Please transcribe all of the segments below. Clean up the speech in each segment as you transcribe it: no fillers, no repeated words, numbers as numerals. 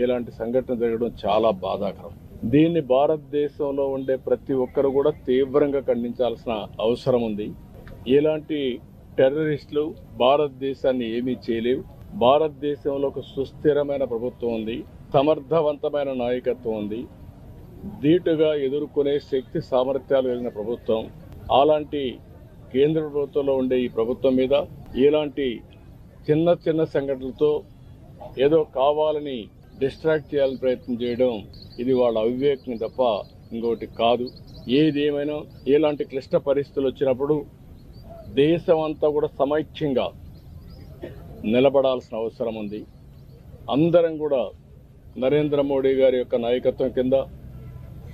ఇలాంటి సంఘటన జరగడం చాలా బాధాకరం. దీన్ని భారతదేశంలో ఉండే ప్రతి ఒక్కరు కూడా తీవ్రంగా ఖండించాల్సిన అవసరం ఉంది. ఇలాంటి టెర్రరిస్టులు భారతదేశాన్ని ఏమీ చేయలేవు. భారతదేశంలో ఒక సుస్థిరమైన ప్రభుత్వం ఉంది, సమర్థవంతమైన నాయకత్వం ఉంది, ధీటుగా ఎదుర్కొనే శక్తి సామర్థ్యాలు కలిగిన ప్రభుత్వం. అలాంటి కేంద్ర ప్రభుత్వంలో ఉండే ఈ ప్రభుత్వం మీద ఇలాంటి చిన్న చిన్న సంఘటనలతో ఏదో కావాలని డిస్ట్రాక్ట్ చేయాలని ప్రయత్నం చేయడం ఇది వాళ్ళ అవివేకం తప్ప ఇంకోటి కాదు. ఏది ఏమైనా ఇలాంటి క్లిష్ట పరిస్థితులు వచ్చినప్పుడు దేశం అంతా కూడా సమైక్యంగా నిలబడాల్సిన అవసరం ఉంది. అందరం కూడా నరేంద్ర మోడీ గారి యొక్క నాయకత్వం కింద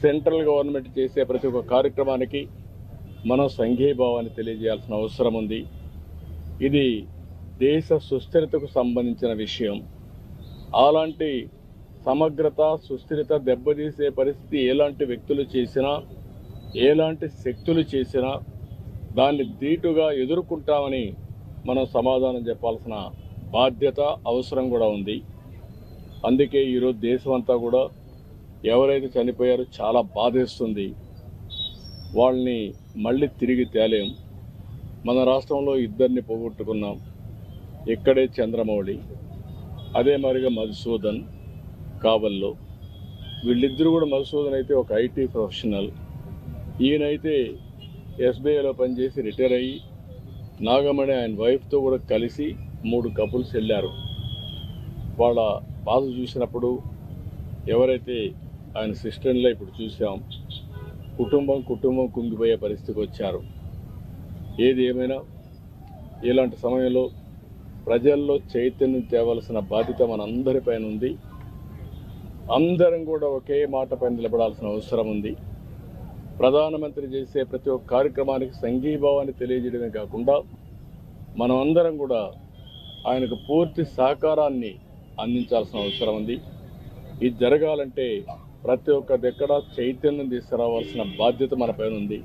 సెంట్రల్ గవర్నమెంట్ చేసే ప్రతి ఒక్క కార్యక్రమానికి మనం సంఘీభావాన్ని తెలియజేయాల్సిన అవసరం ఉంది. ఇది దేశ సుస్థిరతకు సంబంధించిన విషయం. అలాంటి సమగ్రత సుస్థిరత దెబ్బతీసే పరిస్థితి ఎలాంటి వ్యక్తులు చేసినా, ఎలాంటి శక్తులు చేసినా దాన్ని ధీటుగా ఎదుర్కొంటామని మనం సమాధానం చెప్పాల్సిన బాధ్యత అవసరం కూడా ఉంది. అందుకే ఈరోజు దేశం అంతా కూడా ఎవరైతే చనిపోయారో చాలా బాధేస్తుంది. వాళ్ళని మళ్ళీ తిరిగి తేలేం. మన రాష్ట్రంలో ఇద్దరిని పోగొట్టుకున్నాం. ఇక్కడే చంద్రమౌళి, అదే మరిగా మధుసూదన్ కావల్లో. వీళ్ళిద్దరూ కూడా మధుసూదన్ అయితే ఒక ఐటీ ప్రొఫెషనల్, ఈయనైతే ఎస్బీఐలో పనిచేసి రిటైర్ అయ్యి నాగమణి ఆయన వైఫ్తో కూడా కలిసి 3 కపుల్స్ వెళ్ళారు. వాళ్ళ బాధ చూసినప్పుడు ఎవరైతే ఆయన సిస్టర్లో ఇప్పుడు చూసాం, కుటుంబం కుంగిపోయే పరిస్థితికి వచ్చారు. ఏది ఏమైనా ఇలాంటి సమయంలో ప్రజల్లో చైతన్యం తేవలసిన బాధ్యత మనందరిపైన ఉంది. అందరం కూడా ఒకే మాటపై నిలబడాల్సిన అవసరం ఉంది. ప్రధానమంత్రి చేసే ప్రతి ఒక్క కార్యక్రమానికి సంఘీభావాన్ని తెలియజేయడమే కాకుండా మనం అందరం కూడా ఆయనకు పూర్తి సహకారాన్ని అందించాల్సిన అవసరం ఉంది. ఇది జరగాలంటే ప్రతి ఒక్క దగ్గర చైతన్యం తీసుకురావాల్సిన బాధ్యత మన పైన ఉంది.